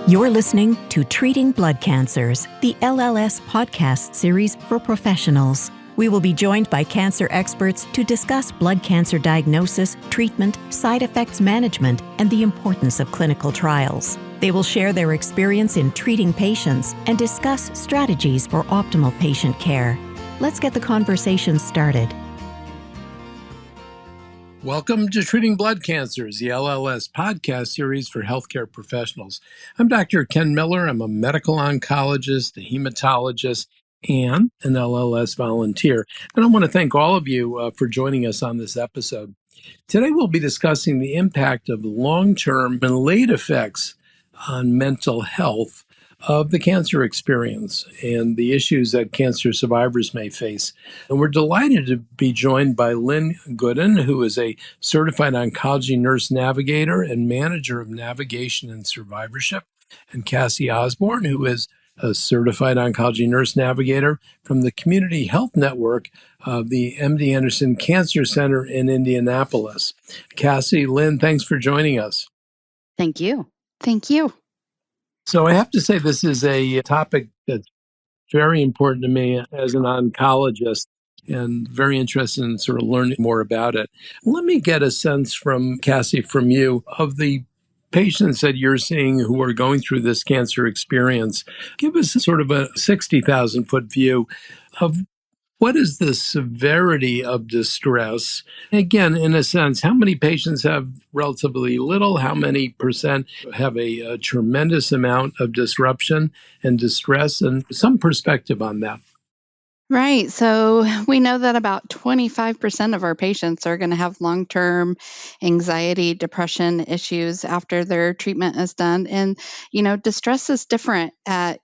You're listening to Treating Blood Cancers, the LLS podcast series for professionals. We will be joined by cancer experts to discuss blood cancer diagnosis, treatment, side effects management, and the importance of clinical trials. They will share their experience in treating patients and discuss strategies for optimal patient care. Let's get the conversation started. Welcome to Treating Blood Cancers, the LLS podcast series for healthcare professionals. I'm Dr. Ken Miller. I'm a medical oncologist, a hematologist, and an LLS volunteer. And I want to thank all of you for joining us on this episode. Today, we'll be discussing the impact of long-term and late effects on mental health of the cancer experience and the issues that cancer survivors may face. And we're delighted to be joined by Lynn Gooden, who is a certified oncology nurse navigator and manager of navigation and survivorship, and Cassie Osborne, who is a certified oncology nurse navigator from the Community Health Network of the MD Anderson Cancer Center in Indianapolis. Cassie, Lynn, thanks for joining us. Thank you. Thank you. So I have to say this is a topic that's very important to me as an oncologist and very interested in sort of learning more about it. Let me get a sense from Cassie, from you, of the patients that you're seeing who are going through this cancer experience. Give us sort of a 60,000 foot view of what is the severity of distress? Again, in a sense, how many patients have relatively little? How many percent have a tremendous amount of disruption and distress? And some perspective on that. Right. So we know that about 25% of our patients are going to have long-term anxiety, depression issues after their treatment is done. And, distress is different at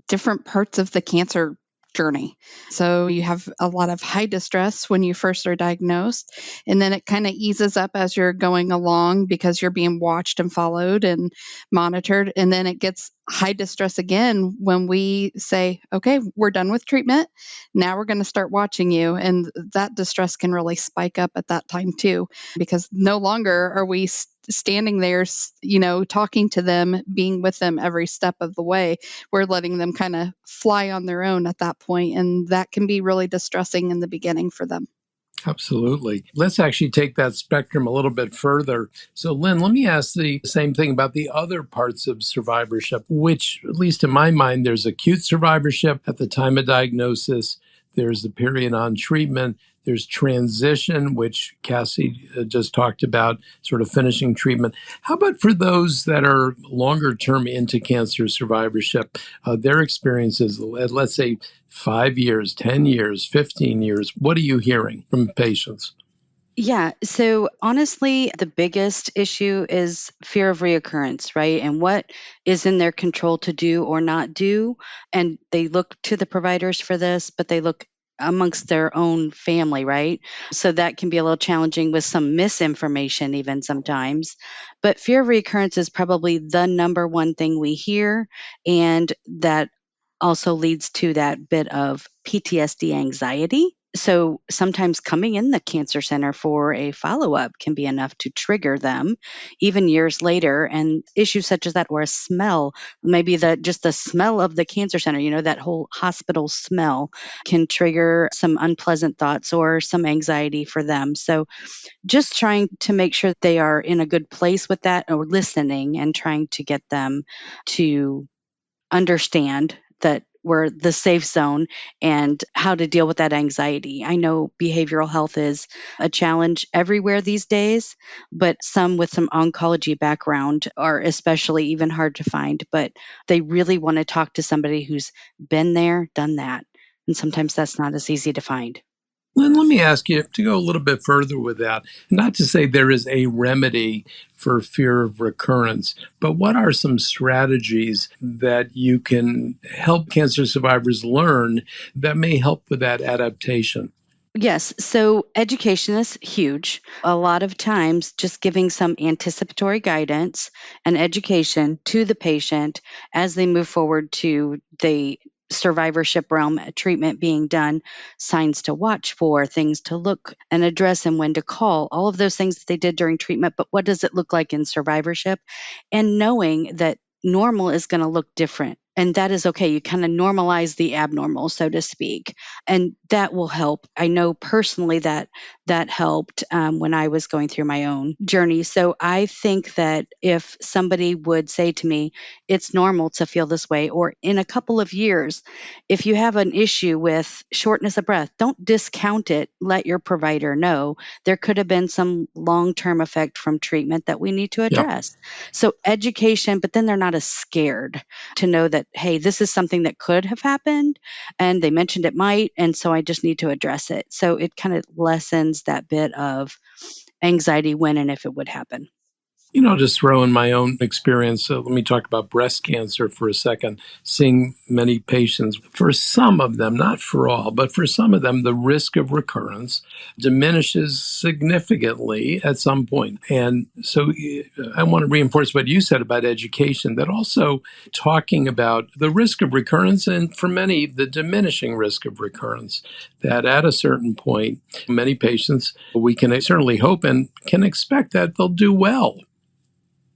different parts of the cancer journey. So you have a lot of high distress when you first are diagnosed, and then it kind of eases up as you're going along because you're being watched and followed and monitored. And then it gets high distress again when we say, okay, we're done with treatment. Now we're going to start watching you. And that distress can really spike up at that time too, because no longer are we standing there, talking to them, being with them every step of the way. We're letting them kind of fly on their own at that point, and that can be really distressing in the beginning for them. Absolutely. Let's actually take that spectrum a little bit further. So, Lynn, let me ask the same thing about the other parts of survivorship, which, at least in my mind, there's acute survivorship at the time of diagnosis, there's the period on treatment, there's transition, which Cassie just talked about, sort of finishing treatment. How about for those that are longer term into cancer survivorship, their experiences, let's say 5 years, 10 years, 15 years? What are you hearing from patients? Yeah. So honestly, the biggest issue is fear of reoccurrence, right? And what is in their control to do or not do. And they look to the providers for this, but they look amongst their own family, right? So that can be a little challenging with some misinformation, even sometimes. But fear of reoccurrence is probably the number one thing we hear. And that also leads to that bit of PTSD anxiety. So sometimes coming in the cancer center for a follow up can be enough to trigger them even years later. And issues such as that, or a smell, maybe just the smell of the cancer center, that whole hospital smell can trigger some unpleasant thoughts or some anxiety for them. So just trying to make sure that they are in a good place with that, or listening and trying to get them to understand that we're the safe zone and how to deal with that anxiety. I know behavioral health is a challenge everywhere these days, but some with some oncology background are especially even hard to find, but they really want to talk to somebody who's been there, done that. And sometimes that's not as easy to find. Lynn, let me ask you to go a little bit further with that. Not to say there is a remedy for fear of recurrence, but what are some strategies that you can help cancer survivors learn that may help with that adaptation? Yes. So education is huge. A lot of times, just giving some anticipatory guidance and education to the patient as they move forward to the survivorship realm treatment being done, signs to watch for, things to look and address, and when to call, all of those things that they did during treatment. But what does it look like in survivorship? And knowing that normal is going to look different. And that is okay. You kind of normalize the abnormal, so to speak. And that will help. I know personally that that helped when I was going through my own journey. So I think that if somebody would say to me, it's normal to feel this way, or in a couple of years, if you have an issue with shortness of breath, don't discount it. Let your provider know there could have been some long term effect from treatment that we need to Yep. address. So education, but then they're not as scared to know that, hey, this is something that could have happened and they mentioned it might. And so I just need to address it. So it kind of lessens that bit of anxiety when and if it would happen. Just throw in my own experience. So let me talk about breast cancer for a second. Seeing many patients, for some of them, not for all, but for some of them, the risk of recurrence diminishes significantly at some point. And so I want to reinforce what you said about education, that also talking about the risk of recurrence and for many, the diminishing risk of recurrence, that at a certain point, many patients, we can certainly hope and can expect that they'll do well.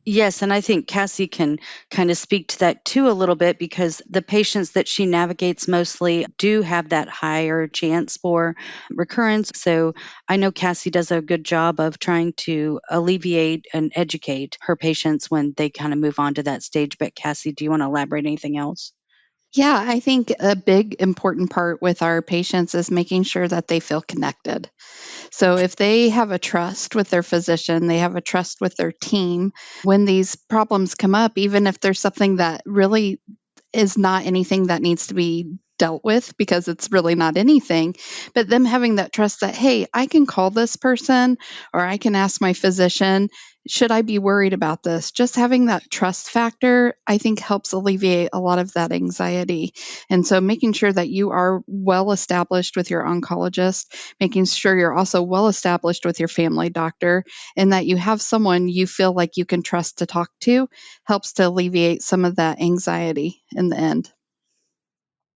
Yes, and I think Cassie can kind of speak to that too a little bit because the patients that she navigates mostly do have that higher chance for recurrence. So I know Cassie does a good job of trying to alleviate and educate her patients when they kind of move on to that stage. But Cassie, do you want to elaborate anything else? Yeah, I think a big important part with our patients is making sure that they feel connected. So if they have a trust with their physician, they have a trust with their team, when these problems come up, even if there's something that really is not anything that needs to be dealt with because it's really not anything, but them having that trust that, hey, I can call this person or I can ask my physician, should I be worried about this? Just having that trust factor, I think, helps alleviate a lot of that anxiety. And so making sure that you are well established with your oncologist, making sure you're also well established with your family doctor, and that you have someone you feel like you can trust to talk to helps to alleviate some of that anxiety in the end.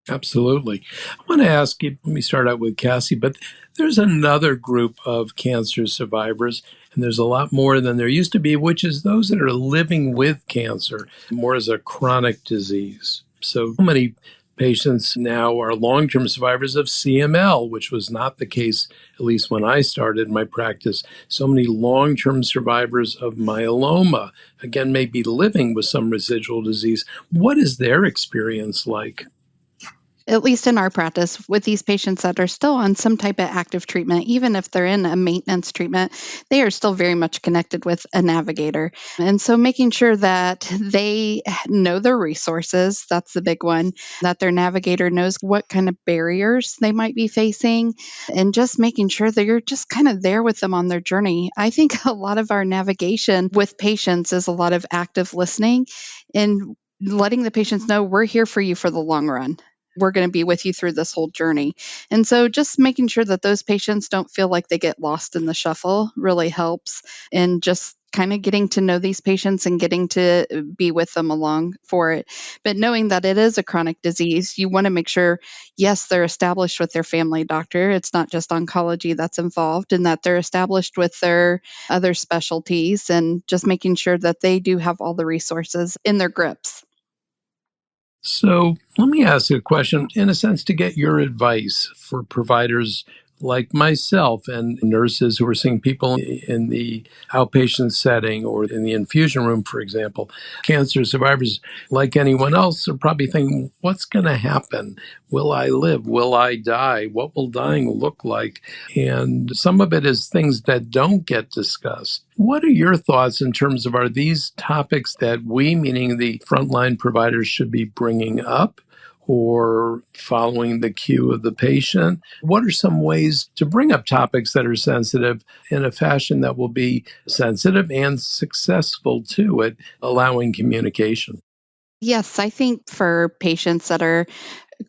Absolutely. I want to ask you, let me start out with Cassie, but there's another group of cancer survivors, and there's a lot more than there used to be, which is those that are living with cancer more as a chronic disease. So many patients now are long term survivors of CML, which was not the case, at least when I started my practice. So many long term survivors of myeloma, again, may be living with some residual disease. What is their experience like? At least in our practice, with these patients that are still on some type of active treatment, even if they're in a maintenance treatment, they are still very much connected with a navigator. And so making sure that they know their resources, that's the big one, that their navigator knows what kind of barriers they might be facing, and just making sure that you're just kind of there with them on their journey. I think a lot of our navigation with patients is a lot of active listening and letting the patients know we're here for you for the long run. We're going to be with you through this whole journey. And so just making sure that those patients don't feel like they get lost in the shuffle really helps. And just kind of getting to know these patients and getting to be with them along for it. But knowing that it is a chronic disease, you want to make sure, yes, they're established with their family doctor. It's not just oncology that's involved, and that they're established with their other specialties, and just making sure that they do have all the resources in their grips. So let me ask you a question, in a sense, to get your advice for providers like myself and nurses who are seeing people in the outpatient setting or in the infusion room, for example. Cancer survivors, like anyone else, are probably thinking, what's going to happen? Will I live? Will I die? What will dying look like? And some of it is things that don't get discussed. What are your thoughts in terms of, are these topics that we, meaning the frontline providers, should be bringing up or following the cue of the patient? What are some ways to bring up topics that are sensitive in a fashion that will be sensitive and successful too at allowing communication? Yes, I think for patients that are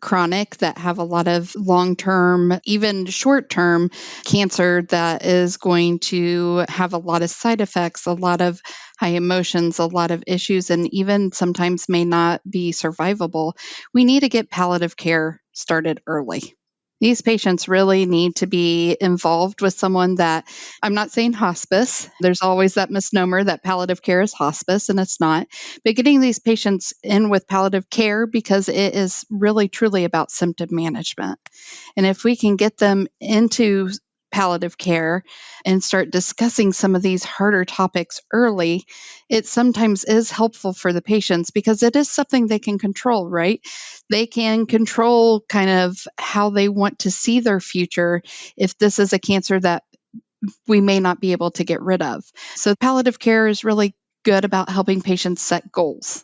chronic, that have a lot of long term, even short term cancer that is going to have a lot of side effects, a lot of high emotions, a lot of issues, and even sometimes may not be survivable, we need to get palliative care started early. These patients really need to be involved with someone that, I'm not saying hospice. There's always that misnomer that palliative care is hospice, and it's not. But getting these patients in with palliative care because it is really truly about symptom management. And if we can get them into palliative care and start discussing some of these harder topics early, it sometimes is helpful for the patients because it is something they can control, right? They can control kind of how they want to see their future if this is a cancer that we may not be able to get rid of. So, palliative care is really good about helping patients set goals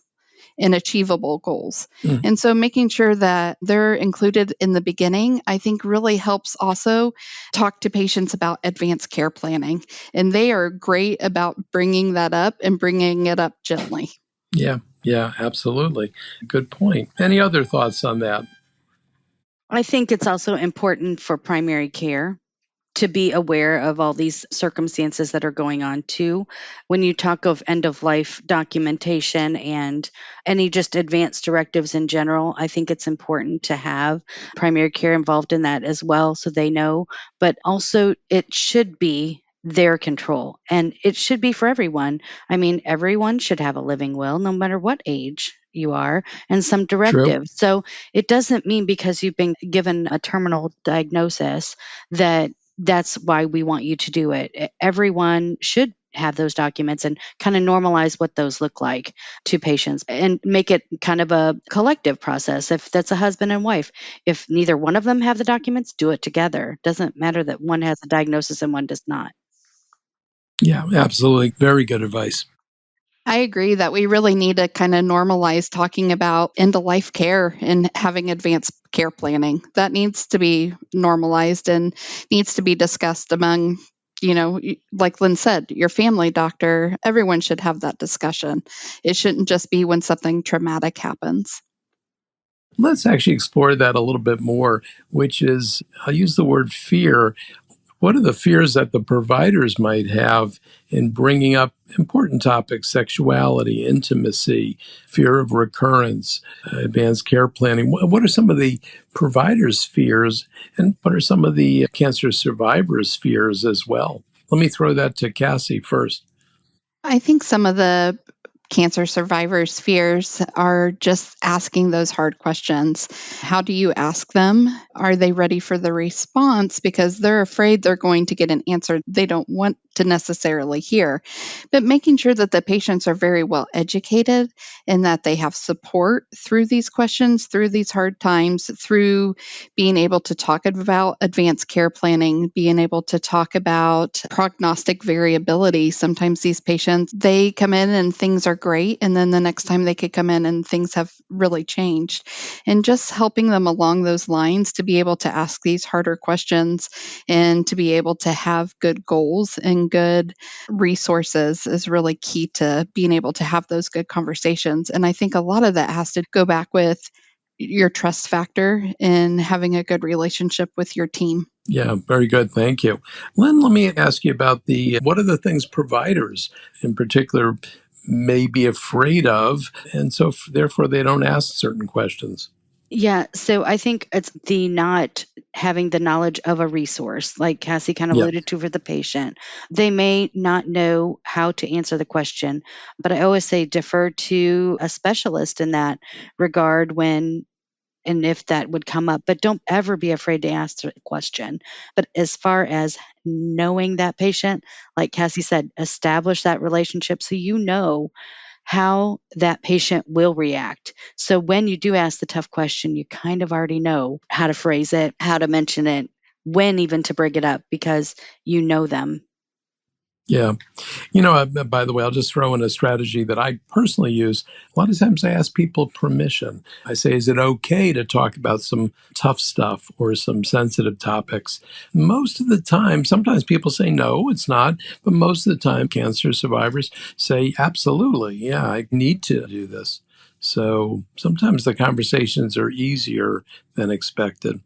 and achievable goals. Mm. And so making sure that they're included in the beginning, I think really helps also talk to patients about advanced care planning. And they are great about bringing that up and bringing it up gently. Yeah, yeah, absolutely. Good point. Any other thoughts on that? I think it's also important for primary care to be aware of all these circumstances that are going on too. When you talk of end of life documentation and any just advanced directives in general, I think it's important to have primary care involved in that as well so they know. But also, it should be their control and it should be for everyone. I mean, everyone should have a living will, no matter what age you are, and some True. directives. So it doesn't mean because you've been given a terminal diagnosis that that's why we want you to do it. Everyone should have those documents and kind of normalize what those look like to patients and make it kind of a collective process. If that's a husband and wife, if neither one of them have the documents, do it together. Doesn't matter that one has a diagnosis and one does not. Yeah, absolutely. Very good advice. I agree that we really need to kind of normalize talking about end of life care and having advanced care planning. That needs to be normalized and needs to be discussed among, like Lynn said, your family doctor. Everyone should have that discussion. It shouldn't just be when something traumatic happens. Let's actually explore that a little bit more, which is, I'll use the word fear. What are the fears that the providers might have in bringing up important topics, sexuality, intimacy, fear of recurrence, advanced care planning? What are some of the providers' fears, and what are some of the cancer survivors' fears as well? Let me throw that to Cassie first. I think some of the cancer survivors' fears are just asking those hard questions. How do you ask them? Are they ready for the response? Because they're afraid they're going to get an answer they don't want to necessarily hear. But making sure that the patients are very well educated and that they have support through these questions, through these hard times, through being able to talk about advanced care planning, being able to talk about prognostic variability. Sometimes these patients, they come in and things are great, and then the next time they could come in and things have really changed. And just helping them along those lines to be able to ask these harder questions and to be able to have good goals and good resources is really key to being able to have those good conversations. And I think a lot of that has to go back with your trust factor in having a good relationship with your team. Yeah, very good. Thank you. Lynn, let me ask you about what are the things providers in particular may be afraid of, and so therefore they don't ask certain questions. Yeah, so I think it's the not having the knowledge of a resource, like Cassie kind of Yeah, alluded to for the patient. They may not know how to answer the question, but I always say defer to a specialist in that regard when and if that would come up, but don't ever be afraid to ask the question. But as far as knowing that patient, like Cassie said, establish that relationship so you know how that patient will react. So when you do ask the tough question, you kind of already know how to phrase it, how to mention it, when even to bring it up because you know them. yeah. By the way, I'll just throw in a strategy that I personally use. A lot of times I ask people permission. I say, is it okay to talk about some tough stuff or some sensitive topics? Most of the time, sometimes people say, no, it's not. But most of the time, cancer survivors say, absolutely. Yeah, I need to do this. So sometimes the conversations are easier than expected.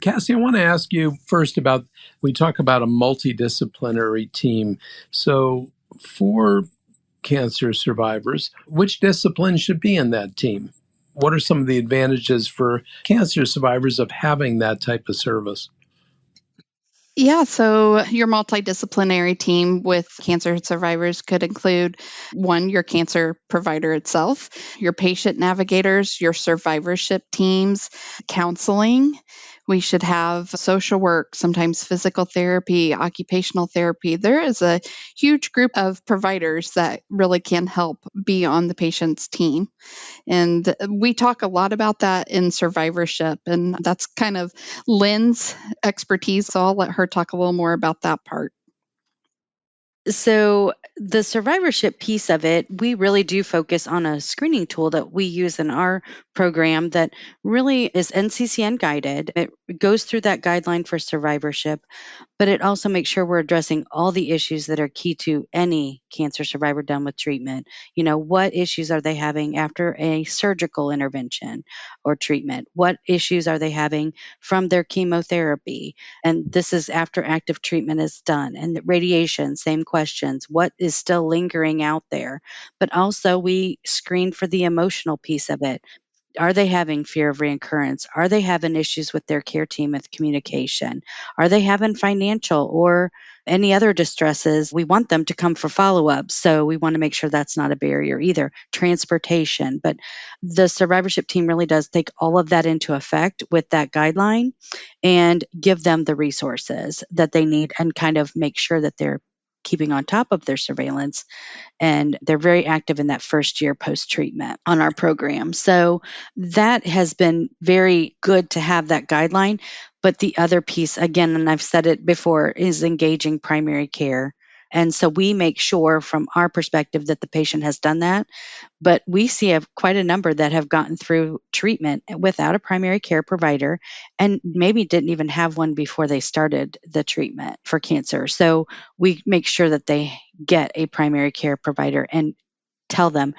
Cassie, I want to ask you first about we talk about a multidisciplinary team. So, for cancer survivors, which discipline should be in that team? What are some of the advantages for cancer survivors of having that type of service? Yeah, so your multidisciplinary team with cancer survivors could include one, your cancer provider itself, your patient navigators, your survivorship teams, counseling. We should have social work, sometimes physical therapy, occupational therapy. There is a huge group of providers that really can help be on the patient's team. And we talk a lot about that in survivorship, and that's kind of Lynn's expertise. So I'll let her talk a little more about that part. So, the survivorship piece of it, we really do focus on a screening tool that we use in our program that really is NCCN guided. It goes through that guideline for survivorship, but it also makes sure we're addressing all the issues that are key to any cancer survivor done with treatment. What issues are they having after a surgical intervention or treatment? What issues are they having from their chemotherapy? And this is after active treatment is done. And the radiation, same questions. What is still lingering out there? But also, we screen for the emotional piece of it. Are they having fear of reoccurrence? Are they having issues with their care team with communication? Are they having financial or any other distresses? We want them to come for follow up. So we want to make sure that's not a barrier either. Transportation. But the survivorship team really does take all of that into effect with that guideline and give them the resources that they need and kind of make sure that they're keeping on top of their surveillance, and they're very active in that first year post treatment on our program. So that has been very good to have that guideline. But the other piece, again, and I've said it before, is engaging primary care. And so we make sure from our perspective that the patient has done that. But we see quite a number that have gotten through treatment without a primary care provider and maybe didn't even have one before they started the treatment for cancer. So we make sure that they get a primary care provider and tell them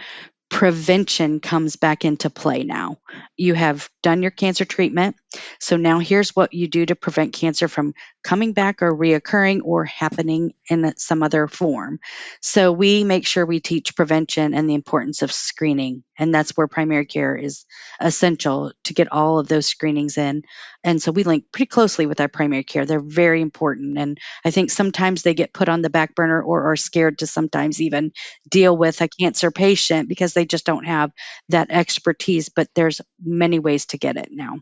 prevention comes back into play now. You have done your cancer treatment. So now here's what you do to prevent cancer from coming back or reoccurring or happening in some other form. So we make sure we teach prevention and the importance of screening. And that's where primary care is essential to get all of those screenings in. And so we link pretty closely with our primary care. They're very important. And I think sometimes they get put on the back burner or are scared to sometimes even deal with a cancer patient because they just don't have that expertise, but there's many ways to get it now.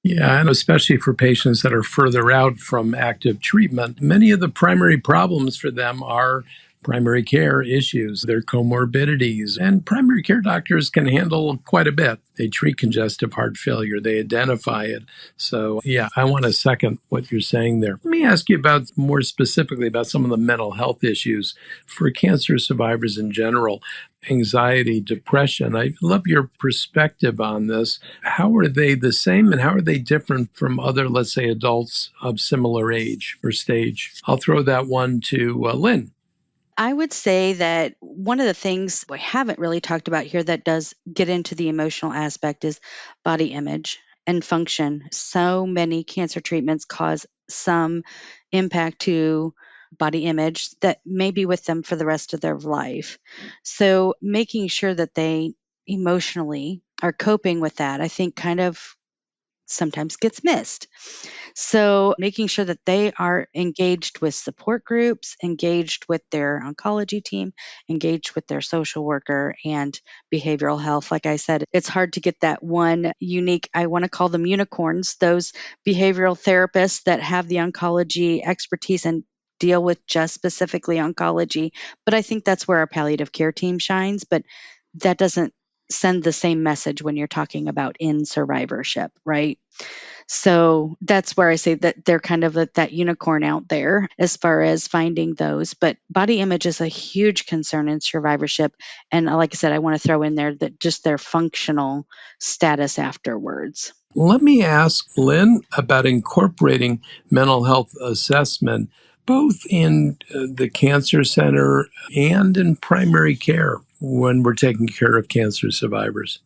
Yeah, and especially for patients that are further out from active treatment, many of the primary problems for them are primary care issues, their comorbidities, and primary care doctors can handle quite a bit. They treat congestive heart failure, they identify it. So, yeah, I want to second what you're saying there. Let me ask you about more specifically about some of the mental health issues for cancer survivors in general. Anxiety, depression. I love your perspective on this. How are they the same and how are they different from other, let's say, adults of similar age or stage? I'll throw that one to Lynn. I would say that one of the things we haven't really talked about here that does get into the emotional aspect is body image and function. So many cancer treatments cause some impact to body image that may be with them for the rest of their life. So making sure that they emotionally are coping with that, I think kind of sometimes gets missed. So, making sure that they are engaged with support groups, engaged with their oncology team, engaged with their social worker and behavioral health. Like I said, it's hard to get that one unique, I want to call them unicorns, those behavioral therapists that have the oncology expertise and deal with just specifically oncology. But I think that's where our palliative care team shines. But that doesn't send the same message when you're talking about in survivorship, right? So that's where I say that they're kind of that unicorn out there as far as finding those. But body image is a huge concern in survivorship. And like I said, I want to throw in there that just their functional status afterwards. Let me ask Lynn about incorporating mental health assessment both in the cancer center and in primary care when we're taking care of cancer survivors.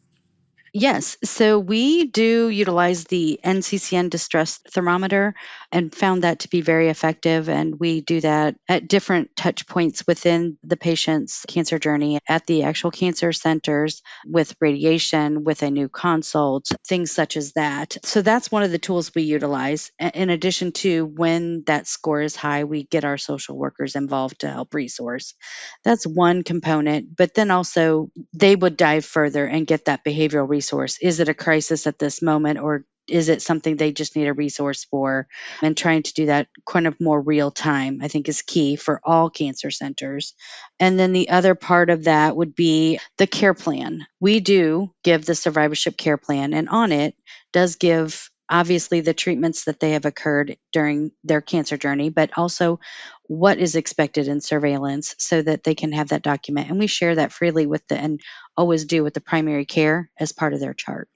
Yes. So we do utilize the NCCN distress thermometer and found that to be very effective. And we do that at different touch points within the patient's cancer journey at the actual cancer centers with radiation, with a new consult, things such as that. So that's one of the tools we utilize. In addition to when that score is high, we get our social workers involved to help resource. That's one component. But then also, they would dive further and get that behavioral resource. Is it a crisis at this moment, or is it something they just need a resource for? And trying to do that kind of more real time, I think, is key for all cancer centers. And then the other part of that would be the care plan. We do give the survivorship care plan, and on it does give obviously the treatments that they have occurred during their cancer journey, but also what is expected in surveillance so that they can have that document. And we share that freely with the, and always do with the primary care as part of their chart.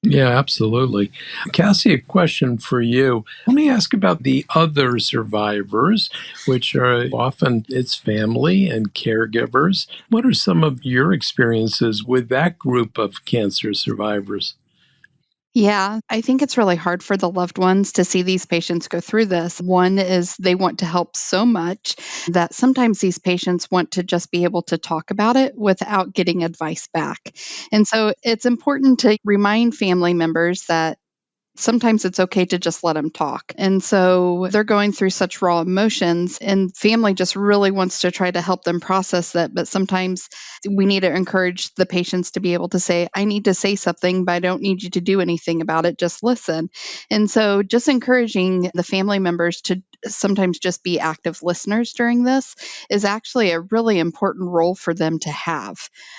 Yeah, absolutely. Cassie, a question for you. Let me ask about the other survivors, which are often it's family and caregivers. What are some of your experiences with that group of cancer survivors? Yeah, I think it's really hard for the loved ones to see these patients go through this. One is they want to help so much that sometimes these patients want to just be able to talk about it without getting advice back. And so it's important to remind family members that sometimes it's okay to just let them talk. And so they're going through such raw emotions, and family just really wants to try to help them process that. But sometimes we need to encourage the patients to be able to say, I need to say something, but I don't need you to do anything about it. Just listen. And so just encouraging the family members to sometimes just be active listeners during this is actually a really important role for them to have.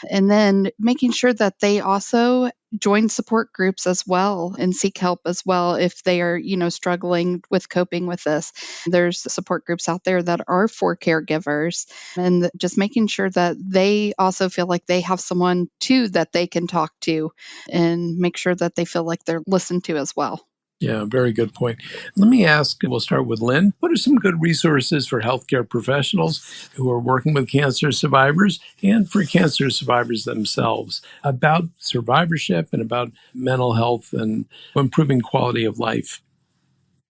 And then making sure that they also join support groups as well and seek help as well if they are, struggling with coping with this. There's support groups out there that are for caregivers, and just making sure that they also feel like they have someone too that they can talk to and make sure that they feel like they're listened to as well. Yeah, very good point. Let me ask, we'll start with Lynn. What are some good resources for healthcare professionals who are working with cancer survivors and for cancer survivors themselves about survivorship and about mental health and improving quality of life?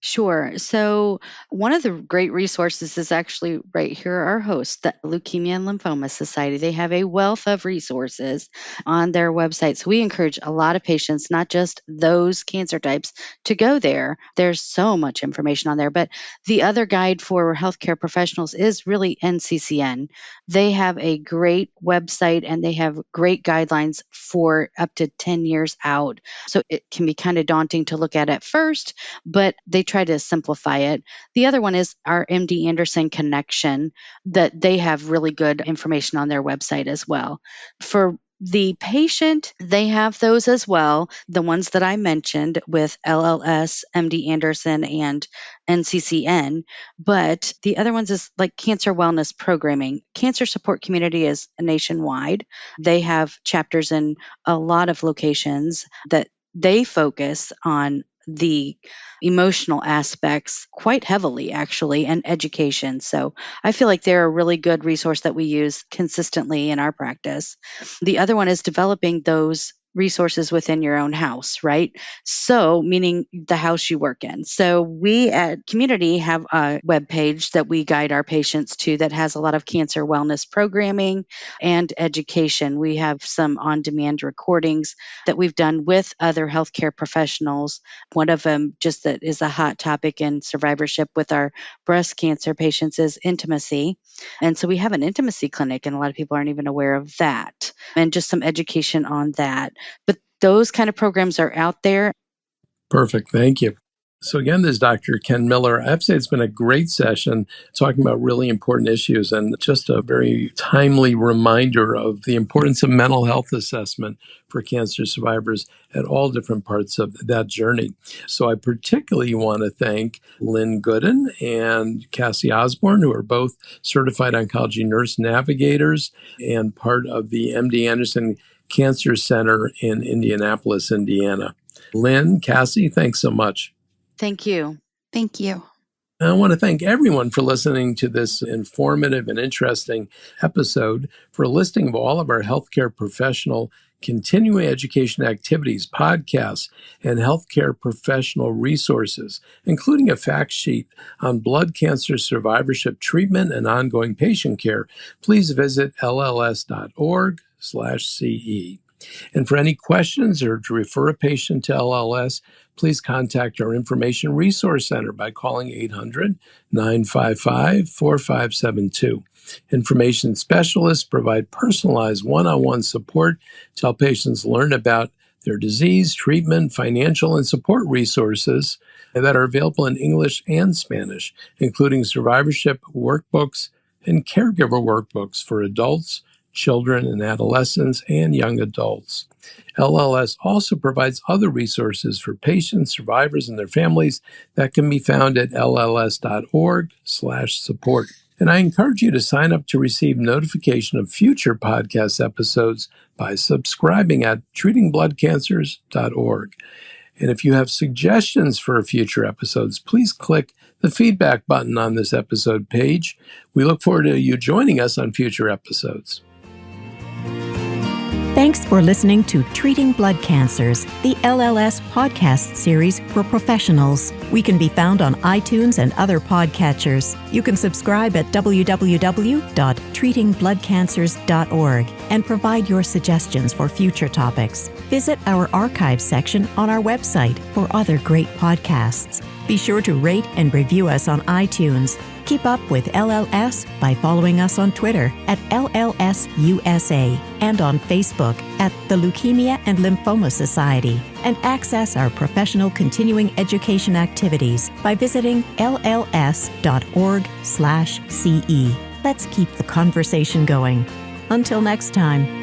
Sure. So, one of the great resources is actually right here, our host, the Leukemia and Lymphoma Society. They have a wealth of resources on their website. So, we encourage a lot of patients, not just those cancer types, to go there. There's so much information on there. But the other guide for healthcare professionals is really NCCN. They have a great website and they have great guidelines for up to 10 years out. So, it can be kind of daunting to look at first, but they try to simplify it. The other one is our MD Anderson connection, that they have really good information on their website as well. For the patient, they have those as well, the ones that I mentioned with LLS, MD Anderson, and NCCN. But the other ones is like cancer wellness programming. Cancer support community is nationwide. They have chapters in a lot of locations that they focus on the emotional aspects quite heavily, actually, and education. So I feel like they're a really good resource that we use consistently in our practice. The other one is developing those resources within your own house, right? So, meaning the house you work in. So, we at Community have a web page that we guide our patients to that has a lot of cancer wellness programming and education. We have some on demand recordings that we've done with other healthcare professionals. One of them, just that is a hot topic in survivorship with our breast cancer patients, is intimacy. And so we have an intimacy clinic, and a lot of people aren't even aware of that, and just some education on that. But those kind of programs are out there. Perfect. Thank you. So, again, this is Dr. Ken Miller. I have to say it's been a great session talking about really important issues and just a very timely reminder of the importance of mental health assessment for cancer survivors at all different parts of that journey. So, I particularly want to thank Lynn Gooden and Cassie Osborne, who are both certified oncology nurse navigators and part of the MD Anderson Cancer Center in Indianapolis, Indiana. Lynn, Cassie, thanks so much. Thank you. Thank you. And I want to thank everyone for listening to this informative and interesting episode. For a listing of all of our healthcare professional continuing education activities, podcasts, and healthcare professional resources, including a fact sheet on blood cancer survivorship treatment and ongoing patient care, please visit lls.org/CE. And for any questions or to refer a patient to LLS, please contact our Information Resource Center by calling 800-955-4572. Information specialists provide personalized one-on-one support to help patients learn about their disease, treatment, financial, and support resources that are available in English and Spanish, including survivorship workbooks and caregiver workbooks for adults, children and adolescents, and young adults. LLS also provides other resources for patients, survivors, and their families that can be found at lls.org/support. And I encourage you to sign up to receive notification of future podcast episodes by subscribing at treatingbloodcancers.org. And if you have suggestions for future episodes, please click the feedback button on this episode page. We look forward to you joining us on future episodes. Thanks for listening to Treating Blood Cancers, the LLS podcast series for professionals. We can be found on iTunes and other podcatchers. You can subscribe at www.treatingbloodcancers.org and provide your suggestions for future topics. Visit our archives section on our website for other great podcasts. Be sure to rate and review us on iTunes. Keep up with LLS by following us on Twitter at LLSUSA and on Facebook at the Leukemia and Lymphoma Society, and access our professional continuing education activities by visiting lls.org/CE. Let's keep the conversation going. Until next time.